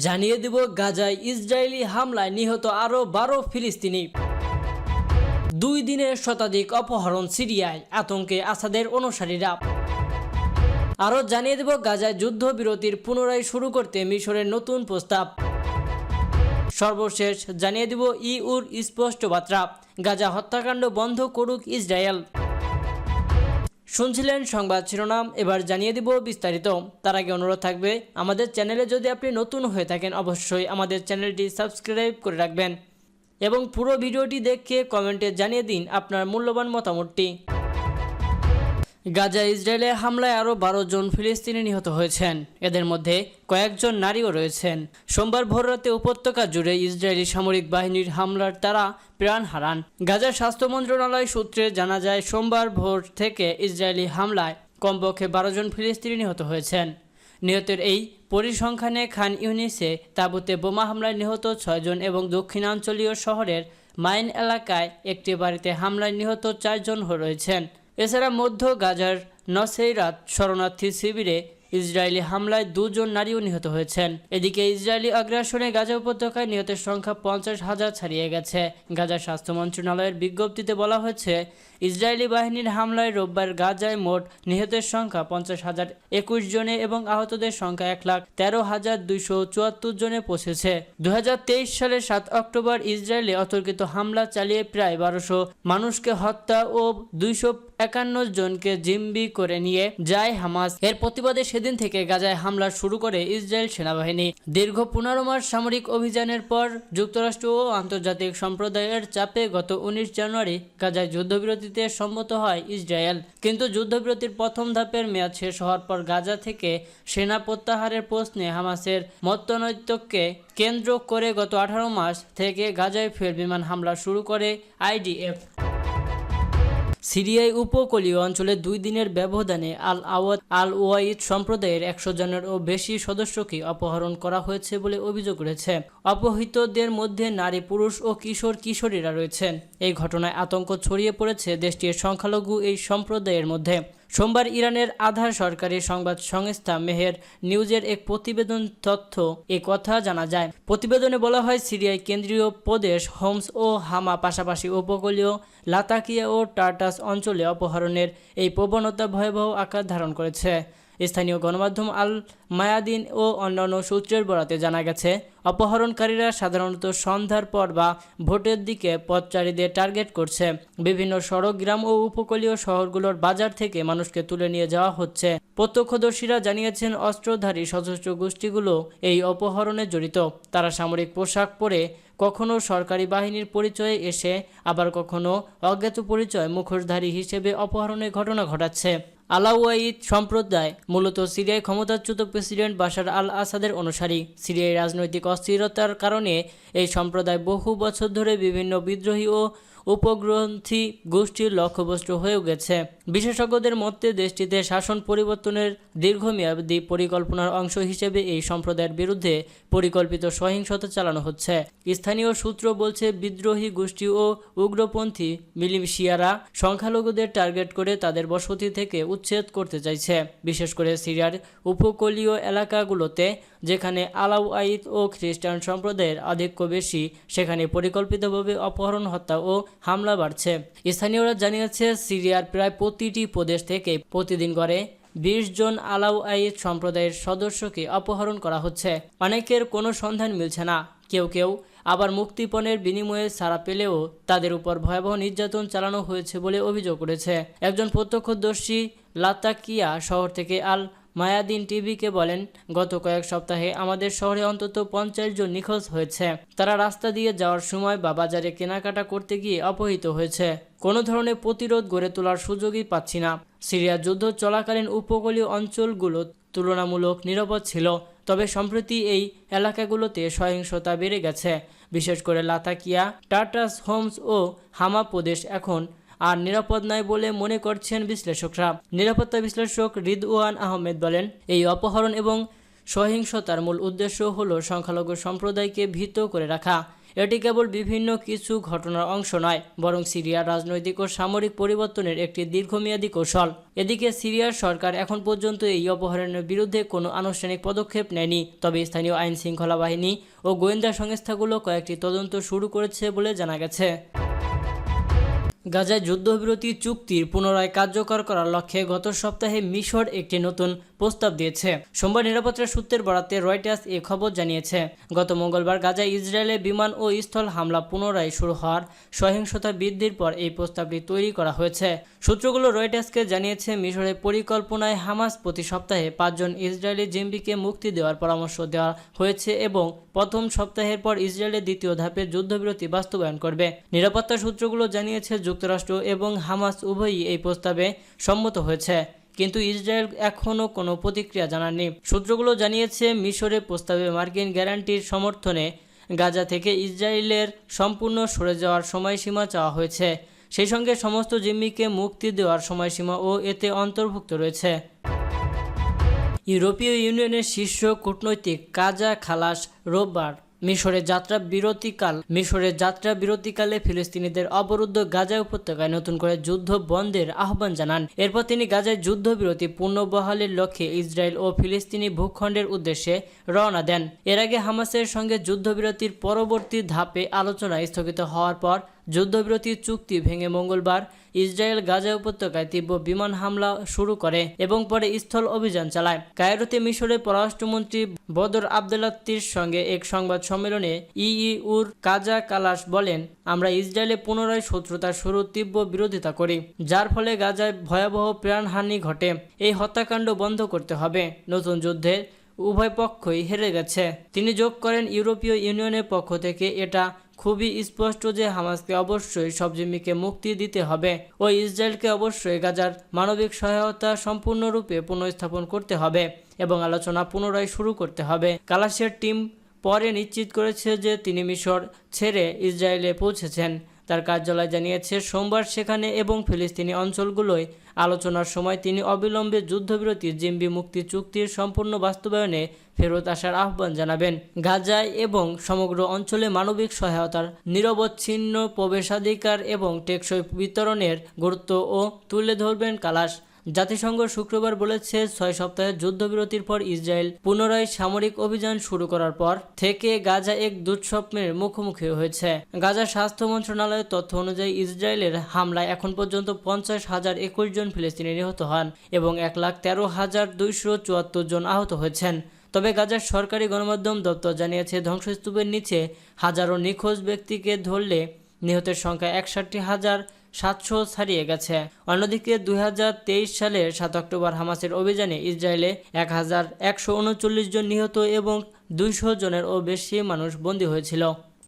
জানিয়ে দেব গাজায় ইসরায়েলি হামলায় নিহত আরও 12 ফিলিস্তিনি। 2 দিনের শতাধিক অপহরণ সিরিয়ায়, আতঙ্কে আসাদের অনুসারীরা। আরও জানিয়ে দেব গাজায় যুদ্ধবিরতির পুনরায় শুরু করতে মিশরের নতুন প্রস্তাব। সর্বশেষ জানিয়ে দেব ইউর স্পষ্ট বার্তা, গাজা হত্যাকাণ্ড বন্ধ করুক ইসরায়েল। শুনছিলেন সংবাদ শিরোনাম, এবার জানিয়ে দিব বিস্তারিত। তার আগে অনুরোধ থাকবে, আমাদের চ্যানেলে যদি আপনি নতুন হয়ে থাকেন অবশ্যই আমাদের চ্যানেলটি সাবস্ক্রাইব করে রাখবেন এবং পুরো ভিডিওটি দেখে কমেন্টে জানিয়ে দিন আপনার মূল্যবান মতামতটি। গাজা ইসরায়েলের হামলায় আরও 12 জন ফিলিস্তিনি নিহত হয়েছেন, এদের মধ্যে কয়েকজন নারীও রয়েছেন। সোমবার ভোররাতে উপত্যকা জুড়ে ইসরায়েলি সামরিক বাহিনীর হামলার তারা প্রাণ হারান। গাজার স্বাস্থ্য মন্ত্রণালয় সূত্রে জানা যায়, সোমবার ভোর থেকে ইসরায়েলি হামলায় কমপক্ষে 12 জন ফিলিস্তিনি নিহত হয়েছেন। নিহতের এই পরিসংখ্যানে খান ইউনিসে তাঁবুতে বোমা হামলায় নিহত 6 জন এবং দক্ষিণাঞ্চলীয় শহরের মাইন এলাকায় একটি বাড়িতে হামলায় নিহত 4 জন রয়েছেন। এছাড়া মধ্য গাজার নসেইরাত শরণার্থী শিবিরে ইসরায়েলি হামলায় 2 জন নারীও নিহত হয়েছেন। এদিকে ইসরায়েলি আগ্রাসনে গাজা উপত্যকায় নিহতের সংখ্যা 50,000 ছাড়িয়ে গেছে। গাজার স্বাস্থ্য মন্ত্রণালয়ের বিজ্ঞপ্তিতে বলা হয়েছে, ইসরায়েলি বাহিনীর হামলায় রোববার গাজায় মোট নিহতের সংখ্যা 50,021 জনে এবং আহতদের সংখ্যা 1,13,274 জনে পৌঁছেছে। 2023 সালের 7 অক্টোবর ইসরায়েলে অতর্কিত হামলা চালিয়ে প্রায় 1200 মানুষকে হত্যা ও 251 জনকে জিম্মি করে নিয়ে যায় হামাস। এর প্রতিবাদে সেদিন থেকে গাজায় হামলা শুরু করে ইসরায়েল সেনাবাহিনী। দীর্ঘ 15 মাস সামরিক অভিযানের পর যুক্তরাষ্ট্র ও আন্তর্জাতিক সম্প্রদায়ের চাপে গত 19 জানুয়ারি গাজায় যুদ্ধবিরতিতে সম্মত হয় ইসরায়েল। কিন্তু যুদ্ধবিরতির প্রথম ধাপের মেয়াদ শেষ হওয়ার পর গাজা থেকে সেনা প্রত্যাহারের প্রশ্নে হামাসের মতনৈক্যকে কেন্দ্র করে গত 18 মাস থেকে গাজায় ফের বিমান হামলা শুরু করে আইডিএফ। সিরিয়ায় উপকূলীয় অঞ্চলে 2 দিনের ব্যবধানে আল ওয়াইদ সম্প্রদায়ের 100 জনেরও বেশি সদস্যকে অপহরণ করা হয়েছে বলে অভিযোগ রয়েছে। অপহৃতদের মধ্যে নারী, পুরুষ ও কিশোর কিশোরীরা রয়েছেন। এই ঘটনায় আতঙ্ক ছড়িয়ে পড়েছে দেশটির সংখ্যালঘু এই সম্প্রদায়ের মধ্যে। সোমবার ইরানের আধা সরকারি সংবাদ সংস্থা মেহের নিউজের এক প্রতিবেদন তথ্য এ কথা জানা যায়। প্রতিবেদনে বলা হয়, সিরিয়ায় কেন্দ্রীয় প্রদেশ হোমস ও হামা, পাশাপাশি উপকূলীয় লাতাকিয়া ও টার্টাস অঞ্চলে অপহরণের এই প্রবণতা ভয়াবহ আকার ধারণ করেছে। স্থানীয় গণমাধ্যম আল মায়াদিন ও অন্যান্য সূত্রের বরাতে জানা গেছে, অপহরণকারীরা সাধারণত সন্ধ্যার পর বা ভোটের দিকে পথচারীদের টার্গেট করছে। বিভিন্ন সড়ক, গ্রাম ও উপকূলীয় শহরগুলোর বাজার থেকে মানুষকে তুলে নিয়ে যাওয়া হচ্ছে। প্রত্যক্ষদর্শীরা জানিয়েছেন, অস্ত্রধারী সশস্ত্র গোষ্ঠীগুলো এই অপহরণে জড়িত। তারা সামরিক পোশাক পরে কখনো সরকারি বাহিনীর পরিচয়ে এসে আবার কখনো অজ্ঞাত পরিচয় মুখোশধারী হিসেবে অপহরণের ঘটনা ঘটাচ্ছে। আলাওয়াইদ সম্প্রদায় মূলত সিরিয়ায় ক্ষমতাচ্যুত প্রেসিডেন্ট বাশার আল আসাদের অনুসারী। সিরিয়ায় রাজনৈতিক অস্থিরতার কারণে এই সম্প্রদায় বহু বছর ধরে বিভিন্ন বিদ্রোহী ও উপগ্রন্থী গোষ্ঠীর লক্ষ্যবস্তু হয়ে গেছে। বিশেষজ্ঞদের মতে, দেশটিতে শাসন পরিবর্তনের দীর্ঘমেয়াদী পরিকল্পনার অংশ হিসেবে এই সম্প্রদায়ের বিরুদ্ধে পরিকল্পিত সহিংসতা চালানো হচ্ছে। স্থানীয় সূত্র বলছে, বিদ্রোহী গোষ্ঠী ও উগ্রপন্থী মিলিশিয়ারা সংখ্যালঘুদের টার্গেট করে তাদের বসতি থেকে উচ্ছেদ করতে চাইছে, বিশেষ করে সিরিয়ার উপকূলীয় এলাকাগুলোতে যেখানে আলাওয়াইদ ও খ্রিস্টান সম্প্রদায়ের আধিক্য বেশি। সেখানে পরিকল্পিতভাবে অপহরণ, হত্যা ও হামলা বাড়ছে। স্থানীয়রা জানিয়েছে, সিরিয়ার প্রায় প্রতিটি প্রদেশ থেকে প্রতিদিন গড়ে 20 জন আলাওয়াইদ সম্প্রদায়ের সদস্যকে অপহরণ করা হচ্ছে। অনেকের কোনো সন্ধান মিলছে না। কেউ কেউ আবার মুক্তিপণের বিনিময়ে ছাড়া পেলেও তাদের উপর ভয়াবহ নির্যাতন চালানো হয়েছে বলে অভিযোগ করেছে। একজন প্রত্যক্ষদর্শী লাতাকিয়া শহর থেকে আল মায়াদিন টিভিকে বলেন, গত কয়েক সপ্তাহে আমাদের শহরে অন্তত 50 জন নিখোঁজ হয়েছে। তারা রাস্তা দিয়ে যাওয়ার সময় বা বাজারে কেনাকাটা করতে গিয়ে অপহৃত হয়েছে। কোনো ধরনের প্রতিরোধ গড়ে তোলার সুযোগই পাচ্ছি না। সিরিয়ার যুদ্ধ চলাকালীন উপকূলীয় অঞ্চলগুলো তুলনামূলক নিরাপদ ছিল, তবে সম্প্রতি এই এলাকাগুলোতে সহিংসতা বেড়ে গেছে। বিশেষ করে লাতাকিয়া, টার্টাস, হোমস ও হামা প্রদেশ এখন আর নিরাপদ নয় বলে মনে করছেন বিশ্লেষকরা। নিরাপত্তা বিশ্লেষক রিদওয়ান আহমেদ বলেন, এই অপহরণ এবং সহিংসতার মূল উদ্দেশ্য হল সংখ্যালঘু সম্প্রদায়কে ভীত করে রাখা। এটি কেবল বিভিন্ন কিছু ঘটনার অংশ নয়, বরং সিরিয়ার রাজনৈতিক ও সামরিক পরিবর্তনের একটি দীর্ঘমেয়াদী কৌশল। এদিকে সিরিয়ার সরকার এখন পর্যন্ত এই অপহরণের বিরুদ্ধে কোনো আনুষ্ঠানিক পদক্ষেপ নেয়নি, তবে স্থানীয় আইন শৃঙ্খলা বাহিনী ও গোয়েন্দা সংস্থাগুলো কয়েকটি তদন্ত শুরু করেছে বলে জানা গেছে। গাজায় যুদ্ধবিরতি চুক্তির পুনরায় কার্যকর করার লক্ষ্যে গত সপ্তাহে মিশর একটি নতুন প্রস্তাব দিয়েছে। সোমবার নিরাপত্তা সূত্রের বরাতে রয়টার্স এ খবর জানিয়েছে। গত মঙ্গলবার গাজায় ইসরায়েলের বিমান ও স্থল হামলা পুনরায় শুরু হওয়ার সহিংসতা বৃদ্ধির পর এই প্রস্তাবটি তৈরি করা হয়েছে। সূত্রগুলো রয়টার্সকে জানিয়েছে, মিশরের পরিকল্পনায় হামাস প্রতি সপ্তাহে 5 জন ইসরায়েলি জিম্মিকে মুক্তি দেওয়ার পরামর্শ দেওয়া হয়েছে এবং প্রথম সপ্তাহের পর ইসরায়েলের দ্বিতীয় ধাপে যুদ্ধবিরতি বাস্তবায়ন করবে। নিরাপত্তা সূত্রগুলো জানিয়েছে, যুক্তরাষ্ট্র এবং হামাস উভয়ই এই প্রস্তাবে সম্মত হয়েছে, কিন্তু ইসরায়েল এখনও কোনো প্রতিক্রিয়া জানায়নি। সূত্রগুলো জানিয়েছে, মিশরের প্রস্তাবে মার্কিন গ্যারান্টির সমর্থনে গাজা থেকে ইসরায়েলের সম্পূর্ণ সরে যাওয়ার সময়সীমা চাওয়া হয়েছে, সেই সঙ্গে সমস্ত জিম্মিকে মুক্তি দেওয়ার সময়সীমাও এতে অন্তর্ভুক্ত রয়েছে। ইউরোপীয় ইউনিয়নের শীর্ষ কূটনৈতিক কাজা খালাস রোববার মিশরের যাত্রা বিরতিকালে ফিলিস্তিনিদের অবরুদ্ধ গাজা উপত্যকায় নতুন করে যুদ্ধ বন্ধের আহ্বান জানান। এরপর তিনি গাজায় যুদ্ধবিরতি পুনর্বহালের লক্ষ্যে ইসরায়েল ও ফিলিস্তিনি ভূখণ্ডের উদ্দেশ্যে রওনা দেন। এর আগে হামাসের সঙ্গে যুদ্ধবিরতির পরবর্তী ধাপে আলোচনা স্থগিত হওয়ার পর যুদ্ধবিরতির চুক্তি ভেঙে মঙ্গলবার ইসরায়েল গাজা উপত্যকায় তীব্র বিমান হামলা শুরু করে এবং পরে স্থল অভিযান চালায়। কায়রোতে মিশরের পররাষ্ট্রমন্ত্রী বদর আবদেলাত্তির সঙ্গে এক সংবাদ সম্মেলনে ইইউর কাজা কালাস বলেন, আমরা ইসরায়েলে পুনরায় শত্রুতার শুরুর তীব্র বিরোধিতা করি, যার ফলে গাজায় ভয়াবহ প্রাণহানি ঘটে। এই হত্যাকাণ্ড বন্ধ করতে হবে। নতুন যুদ্ধে উভয় পক্ষই হেরে গেছে। তিনি যোগ করেন, ইউরোপীয় ইউনিয়নের পক্ষ থেকে এটা খুবই স্পষ্ট যে হামাসকে অবশ্যই সব জিম্মিকে মুক্তি দিতে হবে ও ইসরায়েলকে অবশ্যই গাজার মানবিক সহায়তা সম্পূর্ণরূপে পুনঃস্থাপন করতে হবে এবং আলোচনা পুনরায় শুরু করতে হবে। কালাসের টিম পরে নিশ্চিত করেছে যে তিনি মিশর ছেড়ে ইসরায়েলে পৌঁছেছেন। তার কার্যালয় জানিয়েছে সোমবার সেখানে এবং ফিলিস্তিনি অঞ্চলগুলোয় আলোচনার সময় তিনি অবিলম্বে যুদ্ধবিরতি জিম্মি মুক্তি চুক্তির সম্পূর্ণ বাস্তবায়নে ফেরত আসার আহ্বান জানাবেন। গাজায় এবং সমগ্র অঞ্চলে মানবিক সহায়তার নিরবচ্ছিন্ন প্রবেশাধিকার এবং টেকসই বিতরণের গুরুত্বও তুলে ধরবেন কালাস। জাতিসংঘ শুক্রবার বলেছে, 6 সপ্তাহের যুদ্ধবিরতির পর ইসরায়েল পুনরায় সামরিক অভিযান শুরু করার পর থেকে গাজা এক দুঃস্বপ্নের মুখোমুখি হয়েছে। গাজার স্বাস্থ্য মন্ত্রণালয়ের তথ্য অনুযায়ী ইসরায়েলের হামলায় এখন পর্যন্ত 50,021 জন ফিলিস্তিনি নিহত হন এবং 1,13,274 জন আহত হয়েছেন। তবে গাজার সরকারি গণমাধ্যম দপ্তর জানিয়েছে, ধ্বংসস্তূপের নিচে হাজারো নিখোঁজ ব্যক্তিকে ধরলে নিহতের সংখ্যা 61,700 ছাড়িয়ে গেছে। অন্যদিকে 2023 সালের 7 অক্টোবর হামাসের অভিযানে ইসরায়েলে 1,139 জন নিহত এবং 200 জনেরও বেশি মানুষ বন্দী হয়েছিল।